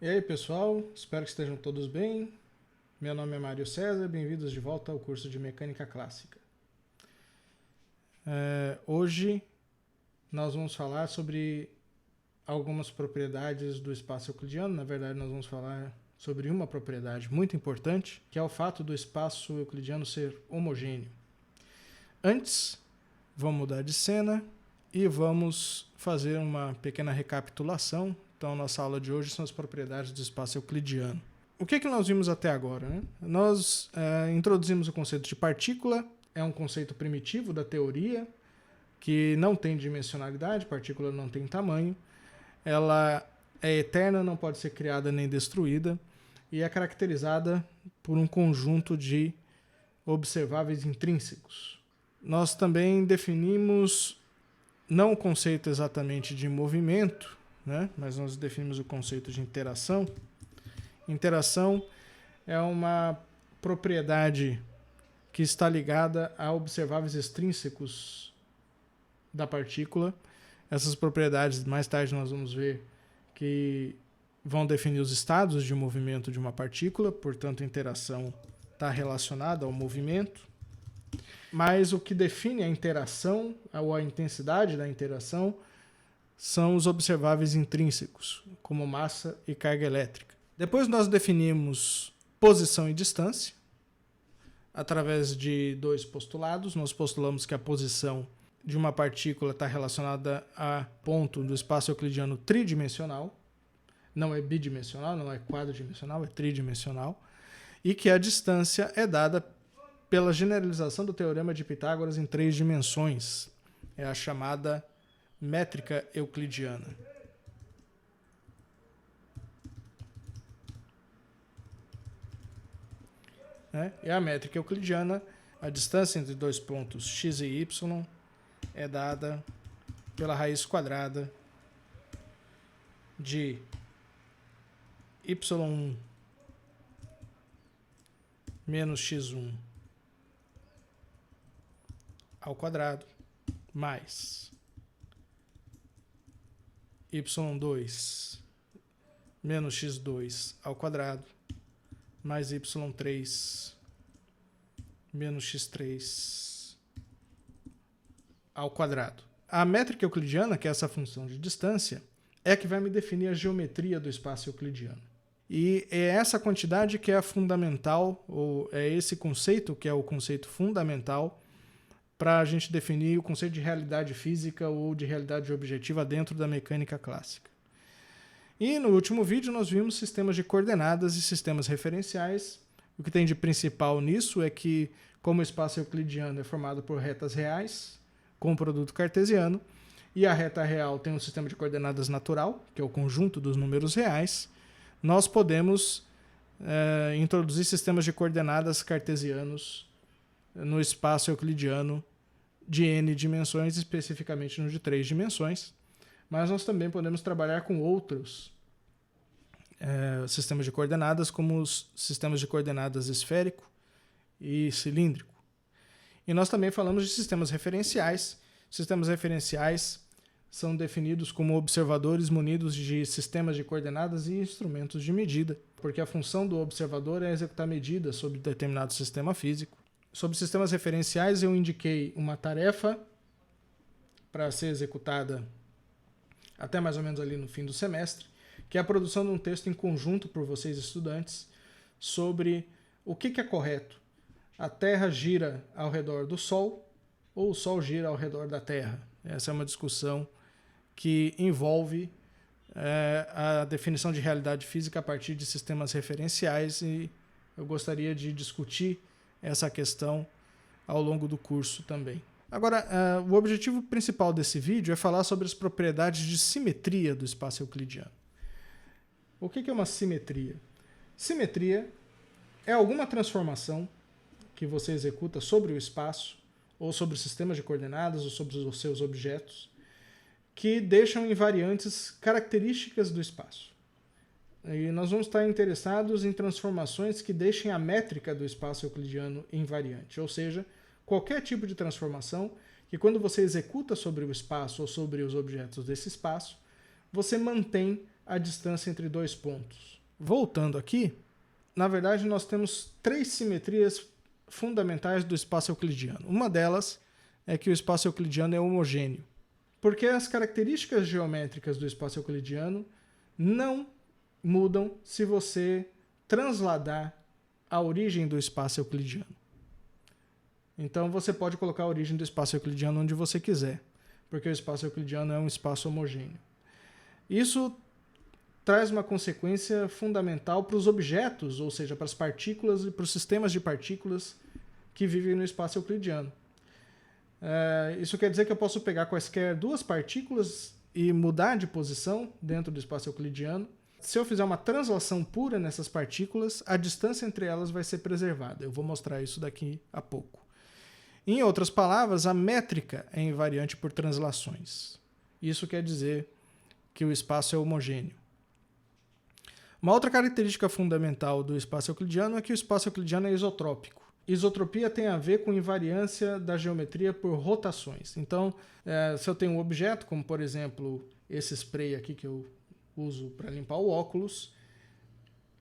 E aí pessoal, espero que estejam todos bem. Meu nome é Mário César, bem-vindos de volta ao curso de Mecânica Clássica. Hoje nós vamos falar sobre algumas propriedades do espaço euclidiano. Na verdade, nós vamos falar sobre uma propriedade muito importante, que é o fato do espaço euclidiano ser homogêneo. Antes, vamos mudar de cena e vamos fazer uma pequena recapitulação. Então, nossa aula de hoje são as propriedades do espaço euclidiano. O que nós vimos até agora, né? Nós introduzimos o conceito de partícula, é um conceito primitivo da teoria, que não tem dimensionalidade, partícula não tem tamanho, ela é eterna, não pode ser criada nem destruída, e é caracterizada por um conjunto de observáveis intrínsecos. Nós também definimos, não o conceito exatamente de movimento, né? Mas nós definimos o conceito de interação. Interação é uma propriedade que está ligada a observáveis extrínsecos da partícula. Essas propriedades, mais tarde nós vamos ver que vão definir os estados de movimento de uma partícula, portanto a interação está relacionada ao movimento. Mas o que define a interação, ou a intensidade da interação, são os observáveis intrínsecos, como massa e carga elétrica. Depois nós definimos posição e distância, através de dois postulados. Nós postulamos que a posição de uma partícula está relacionada a ponto do espaço euclidiano tridimensional, não é bidimensional, não é quadridimensional, é tridimensional, e que a distância é dada pela generalização do teorema de Pitágoras em 3 dimensões, é a chamada métrica euclidiana. E a métrica euclidiana, a distância entre dois pontos x e y é dada pela raiz quadrada de y1 menos x1 ao quadrado mais y2 menos x2 ao quadrado mais y3 menos x3 ao quadrado. A métrica euclidiana, que é essa função de distância, é que vai me definir a geometria do espaço euclidiano. E é essa quantidade que é a fundamental, ou é esse conceito que é o conceito fundamental para a gente definir o conceito de realidade física ou de realidade objetiva dentro da mecânica clássica. E no último vídeo nós vimos sistemas de coordenadas e sistemas referenciais. O que tem de principal nisso é que, como o espaço euclidiano é formado por retas reais com produto cartesiano, e a reta real tem um sistema de coordenadas natural, que é o conjunto dos números reais, nós podemos introduzir sistemas de coordenadas cartesianos no espaço euclidiano de n dimensões, especificamente no de 3 dimensões. Mas nós também podemos trabalhar com outros sistemas de coordenadas, como os sistemas de coordenadas esférico e cilíndrico. E nós também falamos de sistemas referenciais. Sistemas referenciais são definidos como observadores munidos de sistemas de coordenadas e instrumentos de medida, porque a função do observador é executar medidas sobre determinado sistema físico. Sobre sistemas referenciais, eu indiquei uma tarefa para ser executada até mais ou menos ali no fim do semestre, que é a produção de um texto em conjunto por vocês estudantes sobre o que é correto. A Terra gira ao redor do Sol ou o Sol gira ao redor da Terra? Essa é uma discussão que envolve a definição de realidade física a partir de sistemas referenciais, e eu gostaria de discutir essa questão ao longo do curso também. Agora, o objetivo principal desse vídeo é falar sobre as propriedades de simetria do espaço euclidiano. O que é uma simetria? Simetria é alguma transformação que você executa sobre o espaço, ou sobre sistemas de coordenadas, ou sobre os seus objetos, que deixam invariantes características do espaço. E nós vamos estar interessados em transformações que deixem a métrica do espaço euclidiano invariante, ou seja, qualquer tipo de transformação que, quando você executa sobre o espaço ou sobre os objetos desse espaço, você mantém a distância entre dois pontos. Voltando aqui, na verdade nós temos três simetrias fundamentais do espaço euclidiano. Uma delas é que o espaço euclidiano é homogêneo, porque as características geométricas do espaço euclidiano não mudam se você transladar a origem do espaço euclidiano. Então você pode colocar a origem do espaço euclidiano onde você quiser, porque o espaço euclidiano é um espaço homogêneo. Isso traz uma consequência fundamental para os objetos, ou seja, para as partículas e para os sistemas de partículas que vivem no espaço euclidiano. Isso quer dizer que eu posso pegar quaisquer duas partículas e mudar de posição dentro do espaço euclidiano. Se eu fizer uma translação pura nessas partículas, a distância entre elas vai ser preservada. Eu vou mostrar isso daqui a pouco. Em outras palavras, a métrica é invariante por translações. Isso quer dizer que o espaço é homogêneo. Uma outra característica fundamental do espaço euclidiano é que o espaço euclidiano é isotrópico. Isotropia tem a ver com invariância da geometria por rotações. Então, se eu tenho um objeto, como por exemplo esse spray aqui que eu uso para limpar o óculos,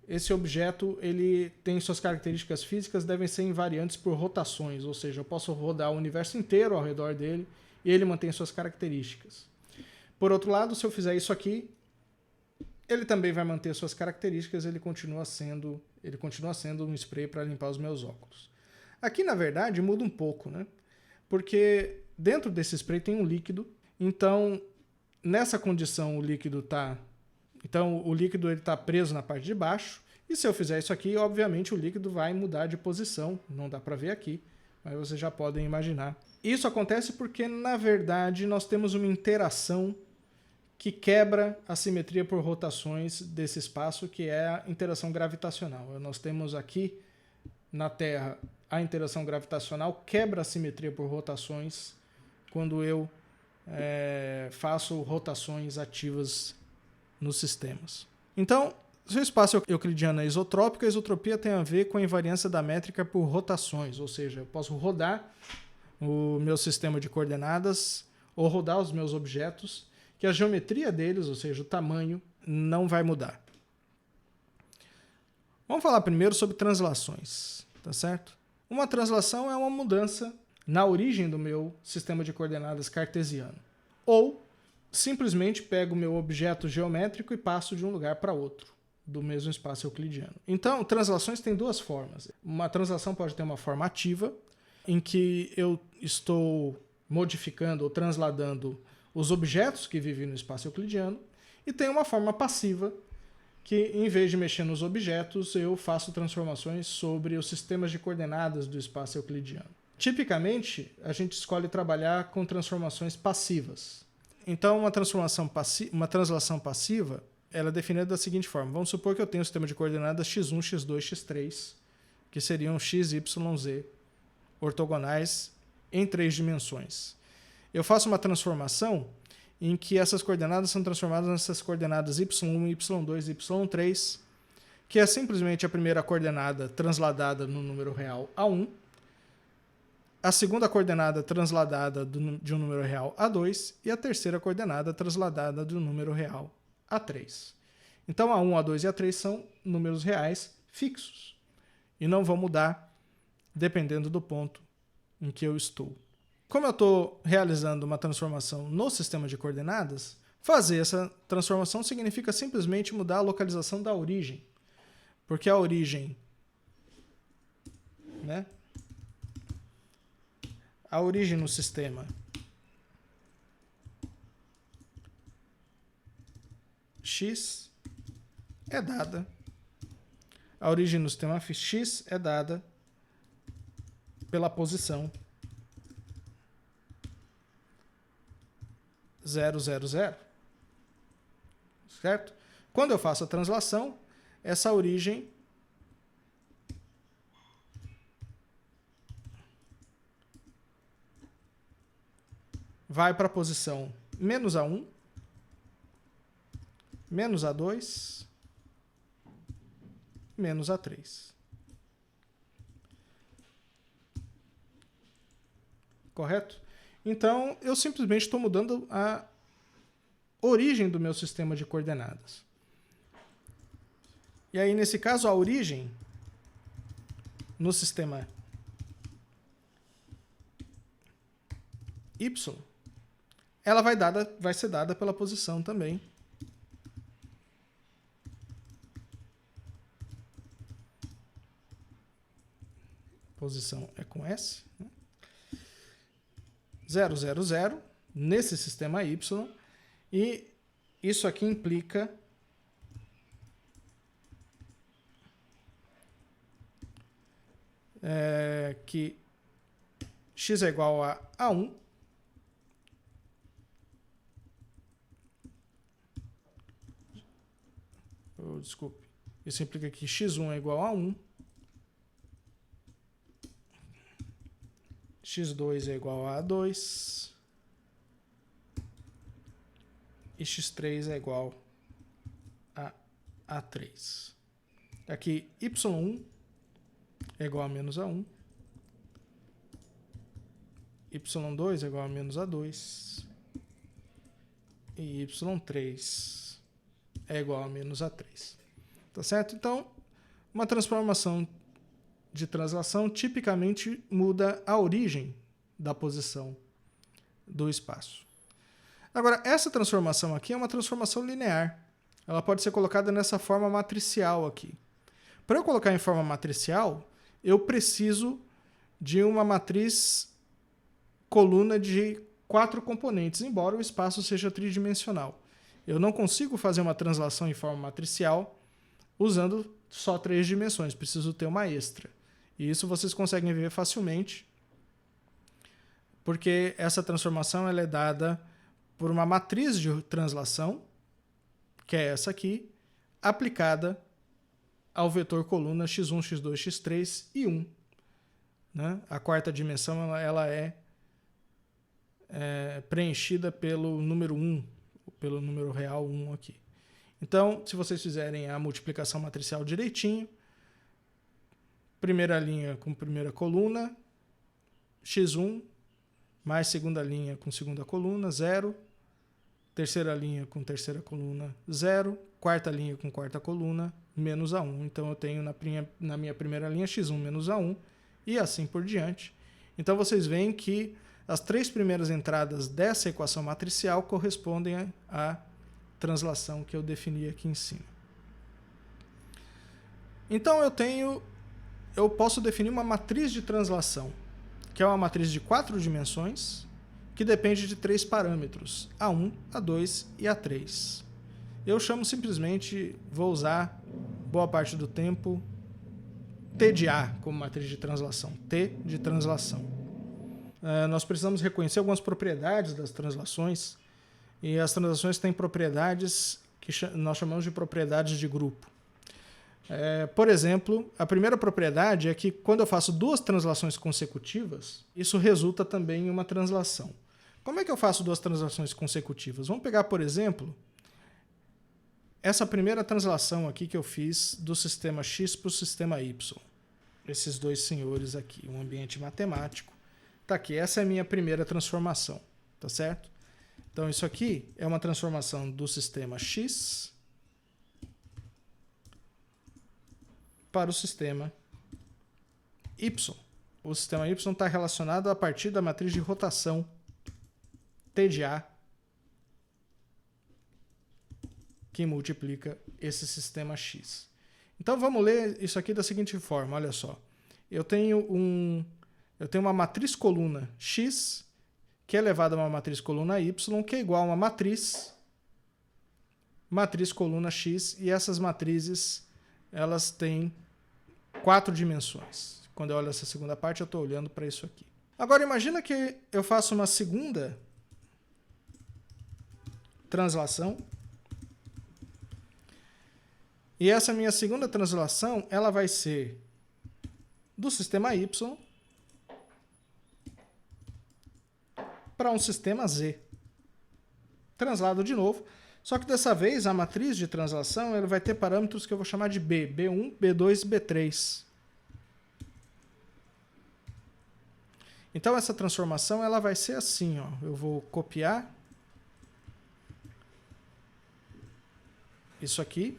esse objeto ele tem suas características físicas, devem ser invariantes por rotações, ou seja, eu posso rodar o universo inteiro ao redor dele e ele mantém suas características. Por outro lado, se eu fizer isso aqui, ele também vai manter suas características, ele continua sendo um spray para limpar os meus óculos. Aqui, na verdade, muda um pouco, né? Porque dentro desse spray tem um líquido, então nessa condição o líquido está preso na parte de baixo, e se eu fizer isso aqui, obviamente o líquido vai mudar de posição, não dá para ver aqui, mas vocês já podem imaginar. Isso acontece porque, na verdade, nós temos uma interação que quebra a simetria por rotações desse espaço, que é a interação gravitacional. Nós temos aqui na Terra a interação gravitacional quebra a simetria por rotações quando eu faço rotações ativas nos sistemas. Então, se o espaço euclidiano é isotrópico, a isotropia tem a ver com a invariância da métrica por rotações, ou seja, eu posso rodar o meu sistema de coordenadas ou rodar os meus objetos, que a geometria deles, ou seja, o tamanho, não vai mudar. Vamos falar primeiro sobre translações, tá certo? Uma translação é uma mudança na origem do meu sistema de coordenadas cartesiano. Ou simplesmente pego o meu objeto geométrico e passo de um lugar para outro, do mesmo espaço euclidiano. Então, translações têm duas formas. Uma translação pode ter uma forma ativa, em que eu estou modificando ou transladando os objetos que vivem no espaço euclidiano, e tem uma forma passiva, que em vez de mexer nos objetos, eu faço transformações sobre os sistemas de coordenadas do espaço euclidiano. Tipicamente, a gente escolhe trabalhar com transformações passivas. Então, uma translação passiva, ela é definida da seguinte forma. Vamos supor que eu tenho um sistema de coordenadas x1, x2, x3, que seriam x, y, z, ortogonais em 3 dimensões. Eu faço uma transformação em que essas coordenadas são transformadas nessas coordenadas y1, y2, y3, que é simplesmente a primeira coordenada transladada no número real A1, a segunda coordenada transladada de um número real A2 e a terceira coordenada transladada do número real A3. Então, A1, A2 e A3 são números reais fixos e não vão mudar dependendo do ponto em que eu estou. Como eu estou realizando uma transformação no sistema de coordenadas, fazer essa transformação significa simplesmente mudar a localização da origem. Porque a origem, né? A origem no sistema X é dada. A origem no sistema X é dada pela posição 0, 0, 0. Certo? Quando eu faço a translação, essa origem vai para a posição menos A1, menos A2, menos A3. Correto? Então, eu simplesmente estou mudando a origem do meu sistema de coordenadas. E aí, nesse caso, a origem no sistema Y, ela vai ser dada pela posição também. Posição é com S. 0, 0, 0, nesse sistema Y. E isso aqui implica que x é igual a 1. Desculpe. Isso implica que x1 é igual a 1. x2 é igual a 2. E x3 é igual a A3. Aqui, y1 é igual a menos A1. y2 é igual a menos A2. E y3 é igual a menos A3. Tá certo? Então, uma transformação de translação tipicamente muda a origem da posição do espaço. Agora, essa transformação aqui é uma transformação linear. Ela pode ser colocada nessa forma matricial aqui. Para eu colocar em forma matricial, eu preciso de uma matriz coluna de 4 componentes, embora o espaço seja tridimensional. Eu não consigo fazer uma translação em forma matricial usando só 3 dimensões, preciso ter uma extra. E isso vocês conseguem ver facilmente, porque essa transformação ela é dada por uma matriz de translação, que é essa aqui, aplicada ao vetor coluna x1, x2, x3 e 1. Né? A quarta dimensão ela é preenchida pelo número 1, pelo número real 1 aqui. Então, se vocês fizerem a multiplicação matricial direitinho, primeira linha com primeira coluna, x1, mais segunda linha com segunda coluna, 0. Terceira linha com terceira coluna, 0. Quarta linha com quarta coluna, menos A1. Então, eu tenho na minha primeira linha x1 menos A1 e assim por diante. Então, vocês veem que as 3 primeiras entradas dessa equação matricial correspondem à translação que eu defini aqui em cima. Então, eu posso definir uma matriz de translação, que é uma matriz de 4 dimensões, que depende de 3 parâmetros, A1, A2 e A3. Eu chamo simplesmente, vou usar boa parte do tempo, T de A como matriz de translação, T de translação. Nós precisamos reconhecer algumas propriedades das translações, e as translações têm propriedades que nós chamamos de propriedades de grupo. Por exemplo, a primeira propriedade é que quando eu faço 2 translações consecutivas, isso resulta também em uma translação. Como é que eu faço 2 translações consecutivas? Vamos pegar, por exemplo, essa primeira translação aqui que eu fiz do sistema X para o sistema Y. Esses 2 senhores aqui, um ambiente matemático. Tá aqui, essa é a minha primeira transformação, tá certo? Então isso aqui é uma transformação do sistema X para o sistema Y. O sistema Y está relacionado a partir da matriz de rotação T de A, que multiplica esse sistema X. Então vamos ler isso aqui da seguinte forma, olha só. Eu tenho uma matriz coluna X, que é elevada a uma matriz coluna Y, que é igual a uma matriz coluna X, e essas matrizes elas têm 4 dimensões. Quando eu olho essa segunda parte, eu estou olhando para isso aqui. Agora imagina que eu faço uma segunda translação. E essa minha segunda translação, ela vai ser do sistema Y para um sistema Z. Translado de novo. Só que dessa vez a matriz de translação ela vai ter parâmetros que eu vou chamar de B, B1, B2 e B3. Então essa transformação ela vai ser assim, ó. Eu vou copiar isso aqui.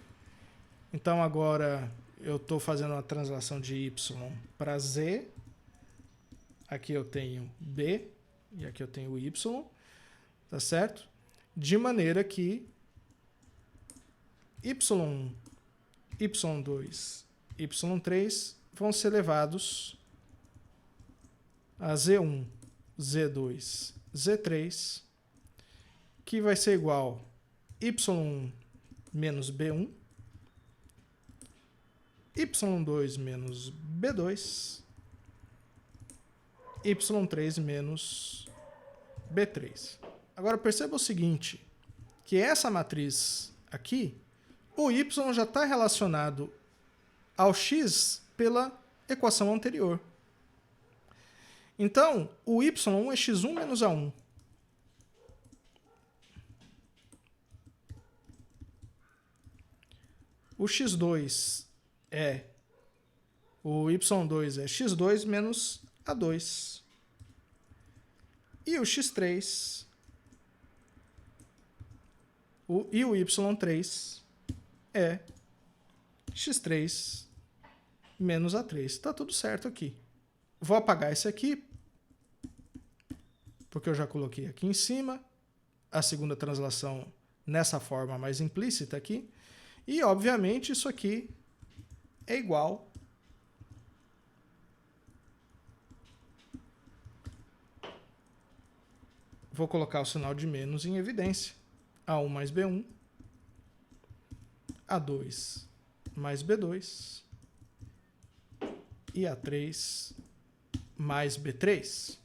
Então agora eu estou fazendo uma translação de y para z. Aqui eu tenho b e aqui eu tenho y, tá certo? De maneira que y1, y2, y3 vão ser levados a z1, z2, z3, que vai ser igual a y1 menos b1, y2 menos b2, y3 menos b3. Agora perceba o seguinte, que essa matriz aqui, o y já está relacionado ao x pela equação anterior. Então, o y é x1 menos a1. O x2 é... O y2 é x2 menos a2. E o x3... E o y3 é x3 menos a3. Está tudo certo aqui. Vou apagar esse aqui, porque eu já coloquei aqui em cima a segunda translação nessa forma mais implícita aqui. E, obviamente, isso aqui é igual vou colocar o sinal de menos em evidência. A1 mais B1, A2 mais B2 e A3 mais B3.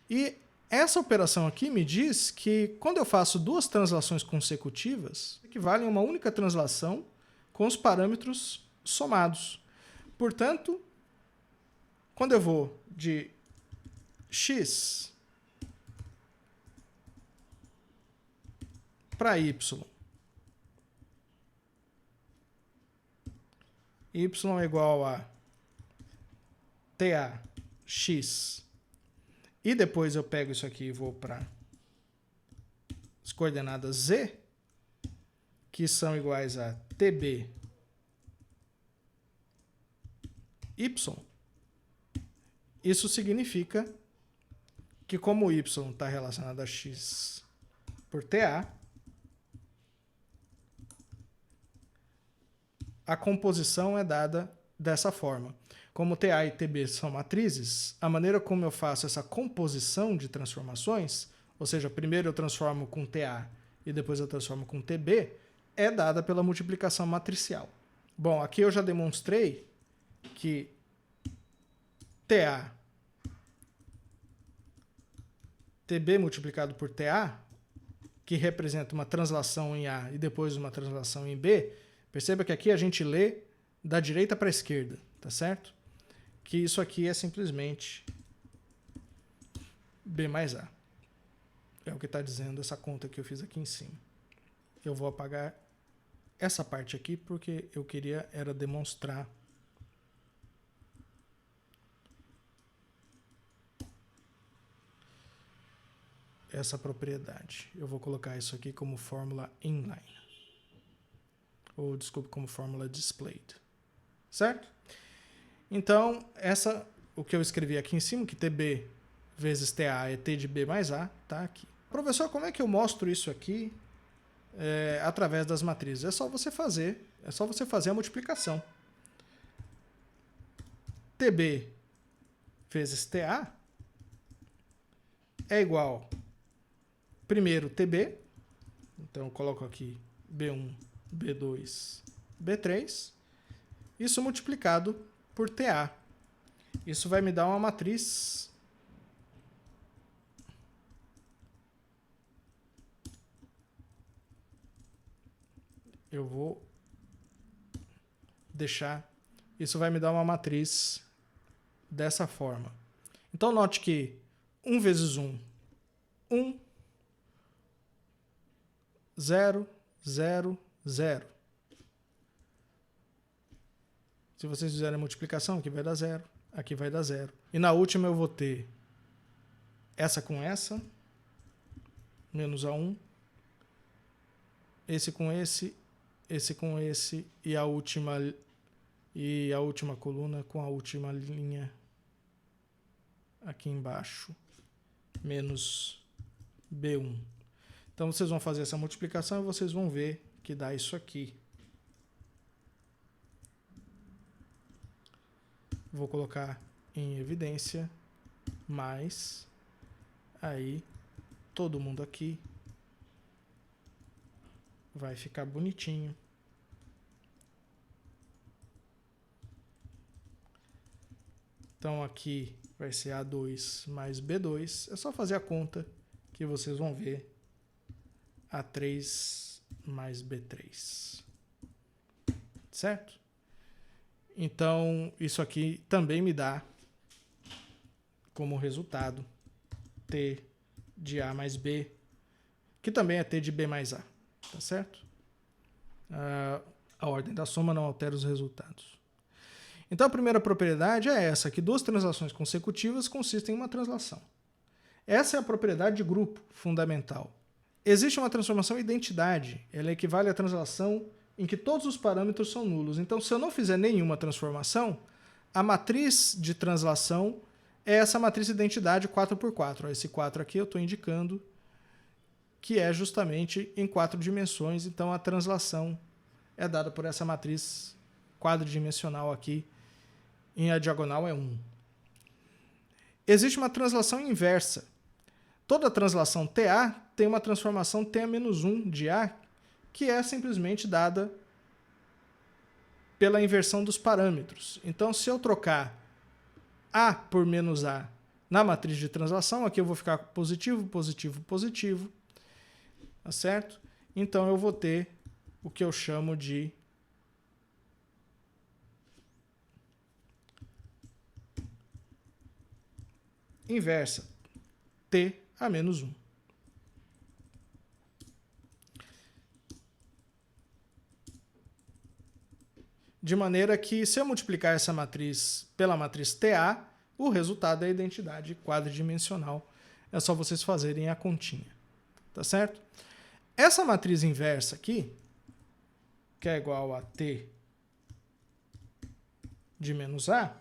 E essa operação aqui me diz que quando eu faço duas translações consecutivas, equivalem a uma única translação com os parâmetros somados. Portanto, quando eu vou de x para y é igual a TAX, e depois eu pego isso aqui e vou para as coordenadas z, que são iguais a TB y. Isso significa que como y está relacionado a x por TA, a composição é dada dessa forma. Como TA e TB são matrizes, a maneira como eu faço essa composição de transformações, ou seja, primeiro eu transformo com TA e depois eu transformo com TB, é dada pela multiplicação matricial. Bom, aqui eu já demonstrei que TA, TB multiplicado por TA, que representa uma translação em A e depois uma translação em B, perceba que aqui a gente lê da direita para a esquerda, tá certo? Que isso aqui é simplesmente B mais A. É o que está dizendo essa conta que eu fiz aqui em cima. Eu vou apagar essa parte aqui porque eu queria era demonstrar essa propriedade. Eu vou colocar isso aqui como fórmula inline. Ou, desculpe, como fórmula displayed. Certo? Então, o que eu escrevi aqui em cima, que TB vezes TA é T de B mais A, tá aqui. Professor, como é que eu mostro isso aqui através das matrizes? É só você fazer a multiplicação. TB vezes TA é igual, primeiro, TB, então eu coloco aqui B1, B2, B3, isso multiplicado por TA. Isso vai me dar uma matriz eu vou deixar, isso vai me dar uma matriz dessa forma. Então note que 1 vezes 1, 1, 0, 0, 0. Se vocês fizerem a multiplicação, aqui vai dar 0, aqui vai dar 0. E na última eu vou ter essa com essa, menos a 1, esse com esse esse com esse e a última coluna com a última linha aqui embaixo, menos B1. Então vocês vão fazer essa multiplicação e vocês vão ver que dá isso aqui. Vou colocar em evidência, mais, aí todo mundo aqui vai ficar bonitinho. Então aqui vai ser A2 mais B2. É só fazer a conta que vocês vão ver A3 mais B3. Certo? Então isso aqui também me dá como resultado T de A mais B, que também é T de B mais A. Tá certo? A ordem da soma não altera os resultados. Então a primeira propriedade é essa, que duas translações consecutivas consistem em uma translação. Essa é a propriedade de grupo fundamental. Existe uma transformação identidade, ela equivale à translação em que todos os parâmetros são nulos. Então se eu não fizer nenhuma transformação, a matriz de translação é essa matriz identidade 4x4. Esse 4 aqui eu estou indicando que é justamente em 4 dimensões, então a translação é dada por essa matriz quadridimensional aqui, e a diagonal é 1. Existe uma translação inversa. Toda translação TA tem uma transformação TA-1 de A, que é simplesmente dada pela inversão dos parâmetros. Então, se eu trocar A por menos A na matriz de translação, aqui eu vou ficar positivo, positivo, positivo, tá certo? Então, eu vou ter o que eu chamo de inversa, T a menos 1. De maneira que, se eu multiplicar essa matriz pela matriz TA, o resultado é a identidade quadridimensional. É só vocês fazerem a continha. Tá certo? Essa matriz inversa aqui, que é igual a T de menos A,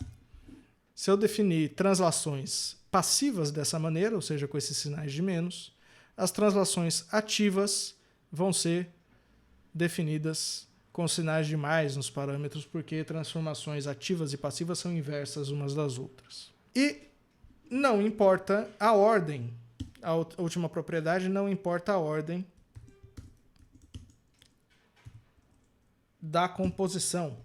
se eu definir translações passivas dessa maneira, ou seja, com esses sinais de menos, as translações ativas vão ser definidas com sinais de mais nos parâmetros, porque transformações ativas e passivas são inversas umas das outras. E não importa a ordem, a última propriedade não importa a ordem da composição.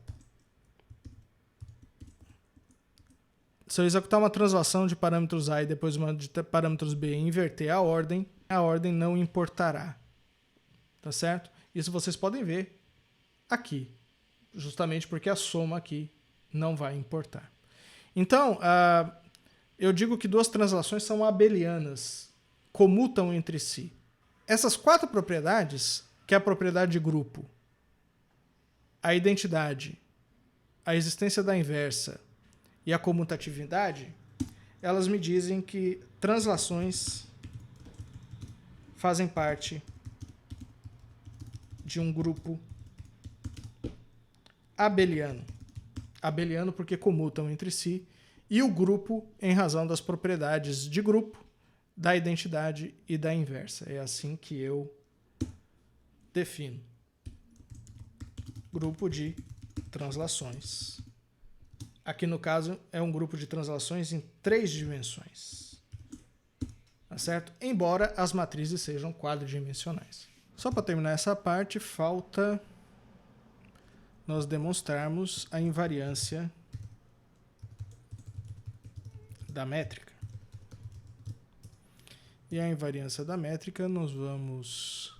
Se eu executar uma translação de parâmetros A e depois uma de parâmetros B e inverter a ordem não importará. Tá certo? Isso vocês podem ver aqui, justamente porque a soma aqui não vai importar. Então, eu digo que duas translações são abelianas, comutam entre si. Essas quatro propriedades, que é a propriedade de grupo, a identidade, a existência da inversa e a comutatividade, elas me dizem que translações fazem parte de um grupo abeliano. Abeliano porque comutam entre si, e o grupo em razão das propriedades de grupo, da identidade e da inversa. É assim que eu defino grupo de translações. Aqui no caso é um grupo de translações em 3 dimensões. Tá certo? Embora as matrizes sejam quadridimensionais. Só para terminar essa parte, falta nós demonstrarmos a invariância da métrica. E a invariância da métrica nós vamos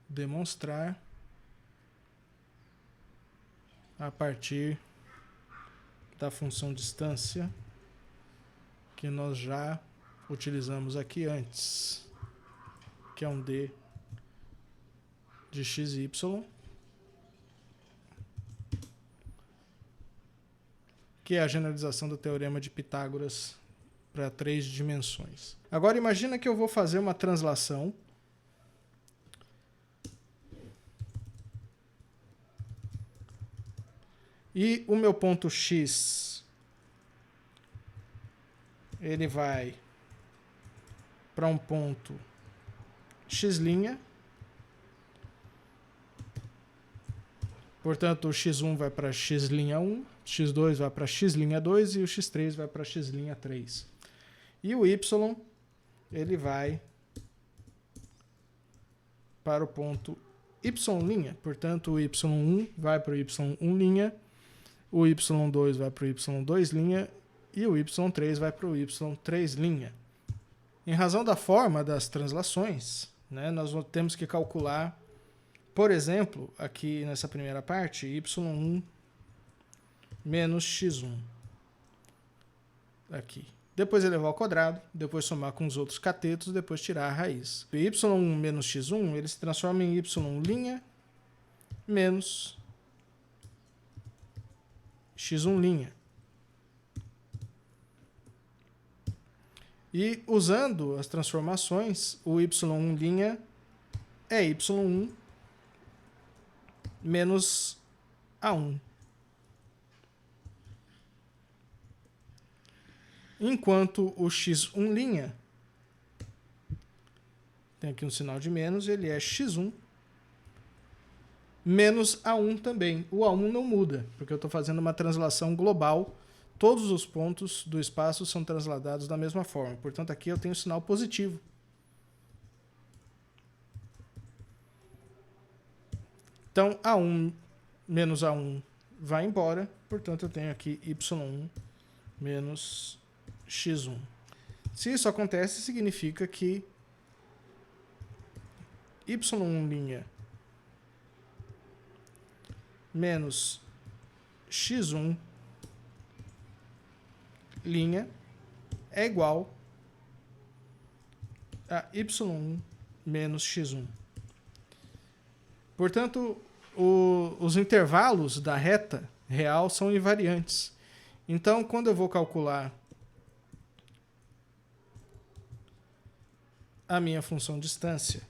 demonstrar a partir da função distância que nós já utilizamos aqui antes, que é um d de xy, que é a generalização do teorema de Pitágoras para 3 dimensões. Agora imagina que eu vou fazer uma translação E o meu ponto X, ele vai para um ponto X'. Portanto, o x1 vai para x'1, x2 vai para x'2 e o x3 vai para x'3. E o y, ele vai para o ponto y'. Portanto, o y1 vai para o y1', o y2 vai para o y2' e o y3 vai para o y3'. Em razão da forma das translações, né, nós temos que calcular, por exemplo, aqui nessa primeira parte, y1 menos x1. Aqui. Depois elevar ao quadrado, depois somar com os outros catetos, depois tirar a raiz. O y1 menos x1, ele se transforma em y' menos x1'. E usando as transformações, o y1' é y1 menos A1. Enquanto o x1', tem aqui um sinal de menos, ele é x1 menos A1 também. O A1 não muda, porque eu estou fazendo uma translação global. Todos os pontos do espaço são transladados da mesma forma. Portanto, aqui eu tenho sinal positivo. Então, A1 menos A1 vai embora. Portanto, eu tenho aqui y1 menos x1. Se isso acontece, significa que y1' menos x1' é igual a y1 menos x1. Portanto, os intervalos da reta real são invariantes. Então, quando eu vou calcular a minha função distância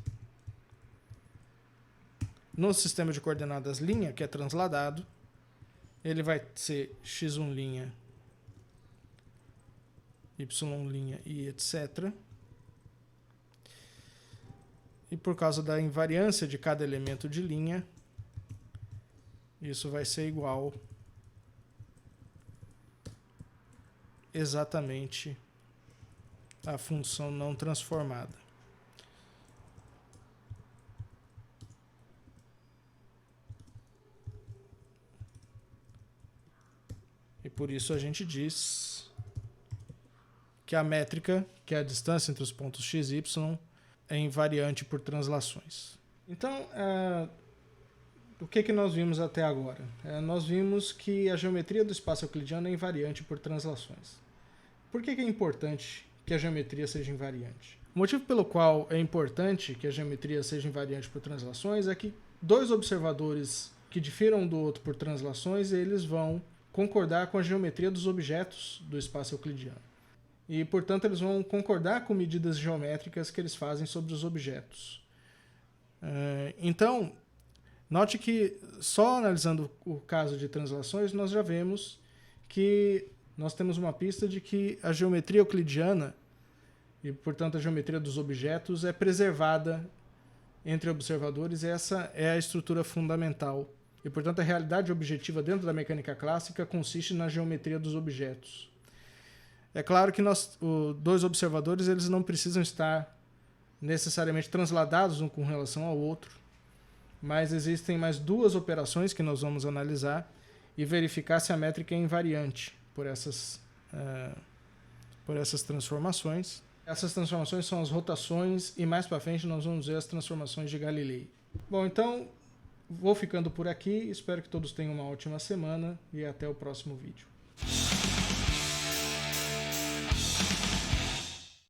no sistema de coordenadas linha, que é transladado, ele vai ser x1', y' e etc. E por causa da invariância de cada elemento de linha, isso vai ser igual exatamente à função não transformada. E por isso a gente diz que a métrica, que é a distância entre os pontos x e y, é invariante por translações. Então, o que nós vimos até agora? Nós vimos que a geometria do espaço euclidiano é invariante por translações. Por que é importante que a geometria seja invariante? O motivo pelo qual é importante que a geometria seja invariante por translações é que dois observadores que difiram um do outro por translações, eles vão concordar com a geometria dos objetos do espaço euclidiano. E, portanto, eles vão concordar com medidas geométricas que eles fazem sobre os objetos. Então, note que só analisando o caso de translações, nós já vemos que nós temos uma pista de que a geometria euclidiana, e, portanto, a geometria dos objetos, é preservada entre observadores. Essa é a estrutura fundamental. E, portanto, a realidade objetiva dentro da mecânica clássica consiste na geometria dos objetos. É claro que os dois observadores eles não precisam estar necessariamente transladados um com relação ao outro, mas existem mais duas operações que nós vamos analisar e verificar se a métrica é invariante por essas transformações. Essas transformações são as rotações e mais para frente nós vamos ver as transformações de Galilei. Bom, então vou ficando por aqui, espero que todos tenham uma ótima semana e até o próximo vídeo.